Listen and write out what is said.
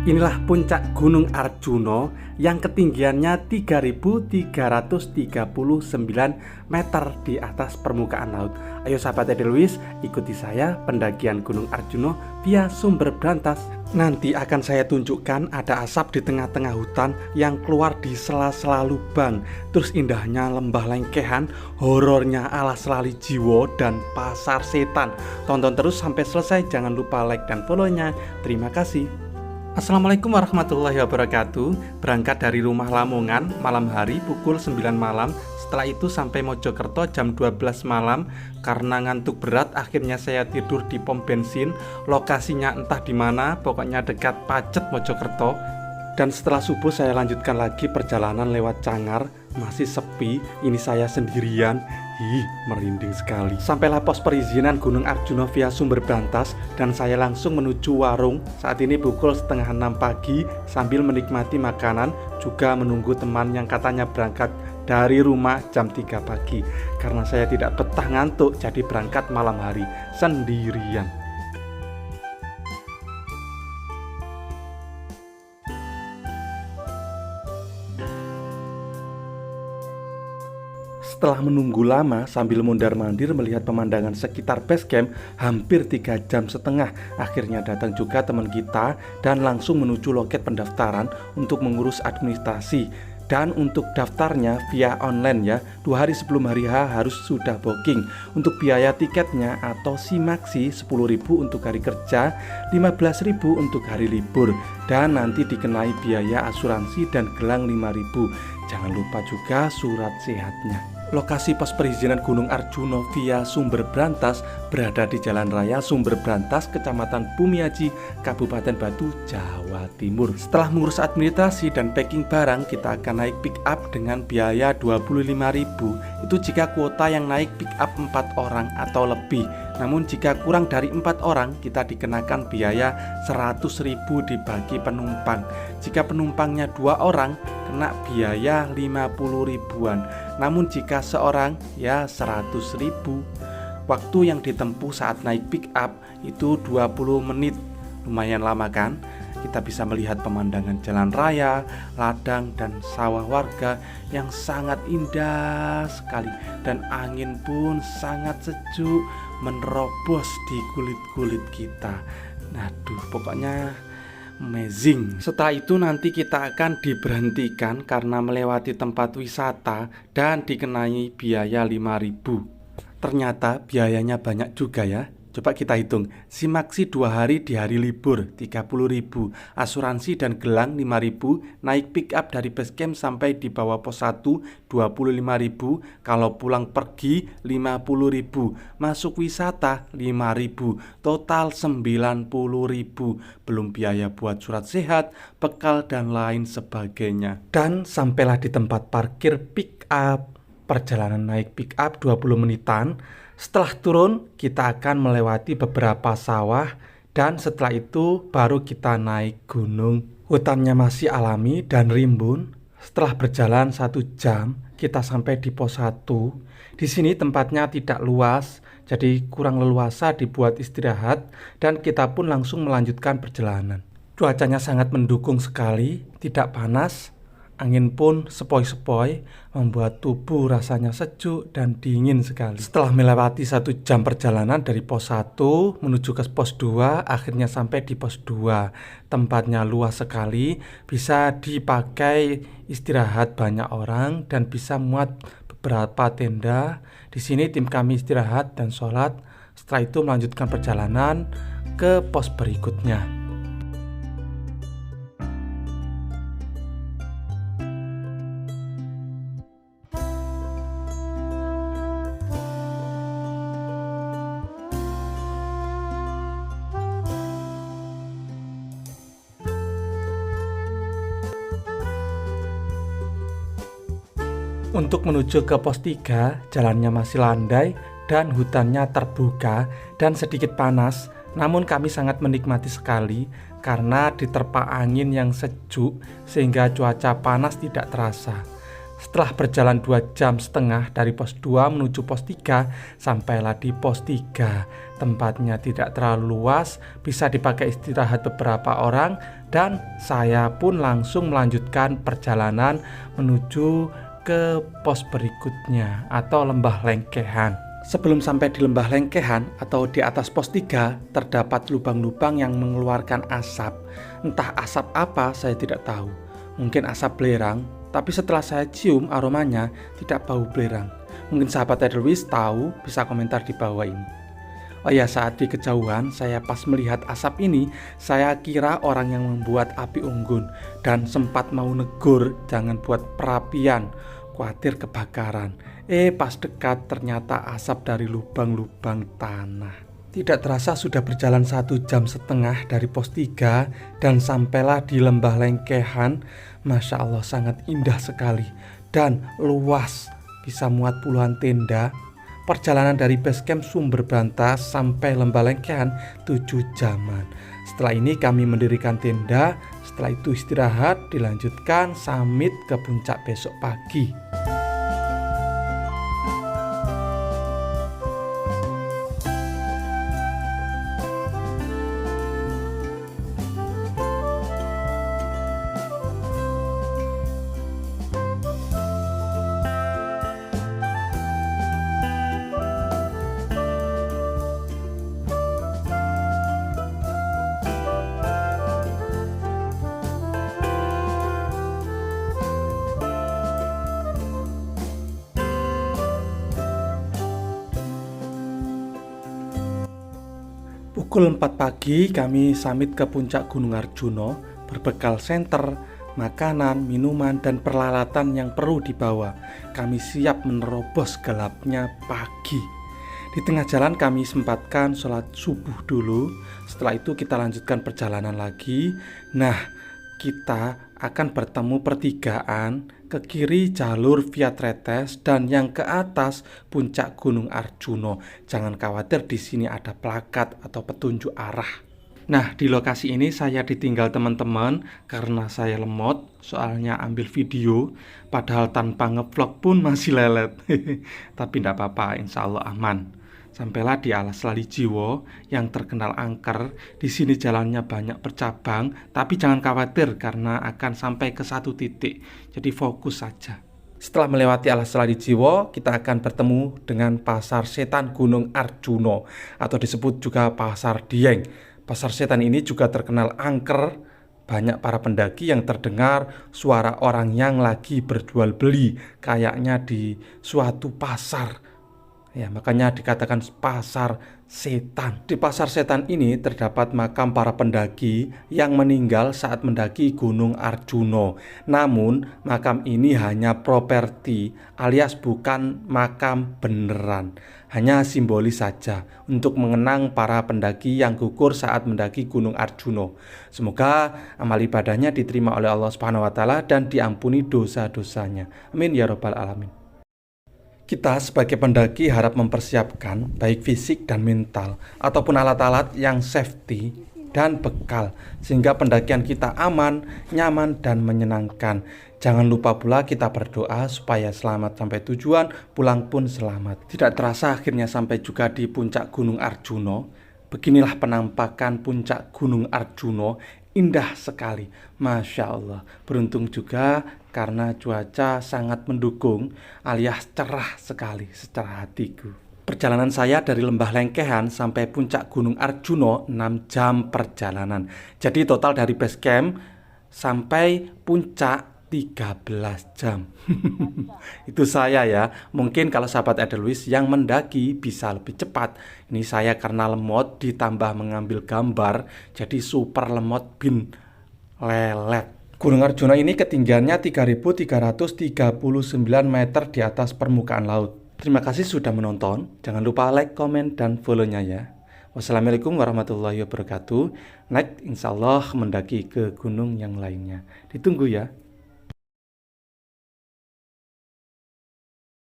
Inilah puncak Gunung Arjuno yang ketinggiannya 3.339 meter di atas permukaan laut. Ayo sahabat Edelweiss, ikuti saya pendakian Gunung Arjuno via sumber Brantas. Nanti akan saya tunjukkan ada asap di tengah-tengah hutan yang keluar di sela-sela lubang. Terus indahnya lembah lengkehan, horornya ala Selali Jiwo dan pasar setan. Tonton terus sampai selesai, jangan lupa like dan follow-nya. Terima kasih. Assalamualaikum warahmatullahi wabarakatuh. Berangkat dari rumah Lamongan malam hari pukul 9 malam. Setelah itu sampai Mojokerto jam 12 malam. Karena ngantuk berat akhirnya saya tidur di pom bensin. Lokasinya entah di mana, pokoknya dekat Pacet Mojokerto. Dan setelah subuh saya lanjutkan lagi perjalanan lewat Cangar. Masih sepi, ini saya sendirian. Merinding sekali. Sampailah pos perizinan Gunung Arjuno via sumber Brantas dan saya langsung menuju warung. Saat ini pukul setengah 6 pagi sambil menikmati makanan, juga menunggu teman yang katanya berangkat dari rumah jam 3 pagi. Karena saya tidak betah ngantuk, jadi berangkat malam hari sendirian. Setelah menunggu lama sambil mondar-mandir melihat pemandangan sekitar base camp hampir 3,5 jam, akhirnya datang juga teman kita dan langsung menuju loket pendaftaran untuk mengurus administrasi. Dan untuk daftarnya via online ya, 2 hari sebelum hari H harus sudah booking. Untuk biaya tiketnya atau simaksi 10.000 untuk hari kerja, 15.000 untuk hari libur. Dan nanti dikenai biaya asuransi dan gelang 5.000. Jangan lupa juga surat sehatnya. Lokasi pos perizinan Gunung Arjuno via sumber Brantas berada di Jalan Raya Sumber Brantas, Kecamatan Bumiaji, Kabupaten Batu, Jawa Timur. Setelah mengurus administrasi dan packing barang, kita akan naik pick up dengan biaya 25.000. Itu jika kuota yang naik pick up 4 orang atau lebih. Namun jika kurang dari 4 orang, kita dikenakan biaya 100.000 dibagi penumpang. Jika penumpangnya 2 orang, kena biaya 50 ribuan. Namun jika seorang ya 100.000. Waktu yang ditempuh saat naik pick up itu 20 menit. Lumayan lama kan? Kita bisa melihat pemandangan jalan raya, ladang dan sawah warga yang sangat indah sekali. Dan angin pun sangat sejuk menerobos di kulit-kulit kita. Aduh, pokoknya amazing. Setelah itu nanti kita akan diberhentikan karena melewati tempat wisata dan dikenai biaya 5.000. Ternyata biayanya banyak juga ya. Coba kita hitung, simaksi 2 hari di hari libur 30.000, asuransi dan gelang 5.000, naik pick up dari base camp sampai di bawah pos 1 25.000, kalau pulang pergi 50.000, masuk wisata 5.000, total 90.000, belum biaya buat surat sehat, bekal dan lain sebagainya. Dan sampailah di tempat parkir pick up. Perjalanan naik pick up 20 menitan. Setelah turun, kita akan melewati beberapa sawah dan setelah itu baru kita naik gunung. Hutannya masih alami dan rimbun. Setelah berjalan 1 jam, kita sampai di pos 1. Di sini tempatnya tidak luas, jadi kurang leluasa dibuat istirahat dan kita pun langsung melanjutkan perjalanan. Cuacanya sangat mendukung sekali, tidak panas. Angin pun sepoi-sepoi, membuat tubuh rasanya sejuk dan dingin sekali. Setelah melewati 1 jam perjalanan dari pos 1 menuju ke pos 2, akhirnya sampai di pos 2. Tempatnya luas sekali, bisa dipakai istirahat banyak orang dan bisa muat beberapa tenda. Di sini tim kami istirahat dan sholat. Setelah itu melanjutkan perjalanan ke pos berikutnya. Untuk menuju ke pos 3, jalannya masih landai dan hutannya terbuka dan sedikit panas. Namun kami sangat menikmati sekali karena diterpa angin yang sejuk sehingga cuaca panas tidak terasa. Setelah berjalan 2,5 jam dari pos 2 menuju pos 3, sampailah di pos 3. Tempatnya tidak terlalu luas, bisa dipakai istirahat beberapa orang, dan saya pun langsung melanjutkan perjalanan menuju ke pos berikutnya atau Lembah Lengkehan. Sebelum sampai di Lembah Lengkehan atau di atas pos 3, terdapat lubang-lubang yang mengeluarkan asap. Entah asap apa, saya tidak tahu. Mungkin asap belerang, tapi setelah saya cium aromanya tidak bau belerang. Mungkin sahabat Edelweiss tahu, bisa komentar di bawah ini. Oh ya, saat di kejauhan saya pas melihat asap ini, saya kira orang yang membuat api unggun dan sempat mau negur jangan buat perapian, khawatir kebakaran. Pas dekat ternyata asap dari lubang-lubang tanah. Tidak terasa sudah berjalan 1,5 jam dari pos 3 dan sampailah di Lembah Lengkehan. Masya Allah, sangat indah sekali dan luas, bisa muat puluhan tenda. Perjalanan dari base camp Sumber Brantas sampai Lembah Lengkehan 7 jaman. Setelah ini kami mendirikan tenda, setelah itu istirahat, dilanjutkan summit ke puncak besok pagi. Pukul 4 pagi kami summit ke puncak Gunung Arjuno berbekal senter, makanan, minuman, dan peralatan yang perlu dibawa. Kami siap menerobos gelapnya pagi. Di tengah jalan kami sempatkan sholat subuh dulu. Setelah itu kita lanjutkan perjalanan lagi. Nah, kita akan bertemu pertigaan, ke kiri jalur Via Tretes dan yang ke atas puncak Gunung Arjuno. Jangan khawatir, di sini ada plakat atau petunjuk arah. Nah, di lokasi ini saya ditinggal teman-teman karena saya lemot, soalnya ambil video, padahal tanpa ngevlog pun masih lelet. Tapi tidak apa-apa, insya Allah aman. Sampailah di Alas Lali Jiwo yang terkenal angker. Di sini jalannya banyak bercabang, tapi jangan khawatir karena akan sampai ke satu titik. Jadi fokus saja. Setelah melewati Alas Lali Jiwo, kita akan bertemu dengan Pasar Setan Gunung Arjuno atau disebut juga Pasar Dieng. Pasar Setan ini juga terkenal angker. Banyak para pendaki yang terdengar suara orang yang lagi berjual beli, kayaknya di suatu pasar. Ya, makanya dikatakan pasar setan. Di pasar setan ini terdapat makam para pendaki yang meninggal saat mendaki Gunung Arjuno. Namun, makam ini hanya properti alias bukan makam beneran. Hanya simbolis saja untuk mengenang para pendaki yang gugur saat mendaki Gunung Arjuno. Semoga amal ibadahnya diterima oleh Allah Subhanahu wa taala dan diampuni dosa-dosanya. Amin ya rabbal alamin. Kita sebagai pendaki harap mempersiapkan baik fisik dan mental ataupun alat-alat yang safety dan bekal sehingga pendakian kita aman, nyaman, dan menyenangkan. Jangan lupa pula kita berdoa supaya selamat sampai tujuan, pulang pun selamat. Tidak terasa akhirnya sampai juga di puncak Gunung Arjuno. Beginilah penampakan puncak Gunung Arjuno. Indah sekali, Masya Allah. Beruntung juga karena cuaca sangat mendukung alias cerah sekali secara hatiku. Perjalanan saya dari Lembah Lengkehan sampai puncak Gunung Arjuno 6 jam perjalanan. Jadi total dari base camp sampai puncak 13 jam. Itu saya ya. Mungkin kalau sahabat Edelweiss yang mendaki bisa lebih cepat. Ini saya karena lemot ditambah mengambil gambar, jadi super lemot bin lelet. Gunung Arjuno ini ketinggiannya 3.339 meter di atas permukaan laut. Terima kasih sudah menonton. Jangan lupa like, komen, dan follow-nya ya. Wassalamualaikum warahmatullahi wabarakatuh. Next, insya Allah mendaki ke gunung yang lainnya. Ditunggu ya.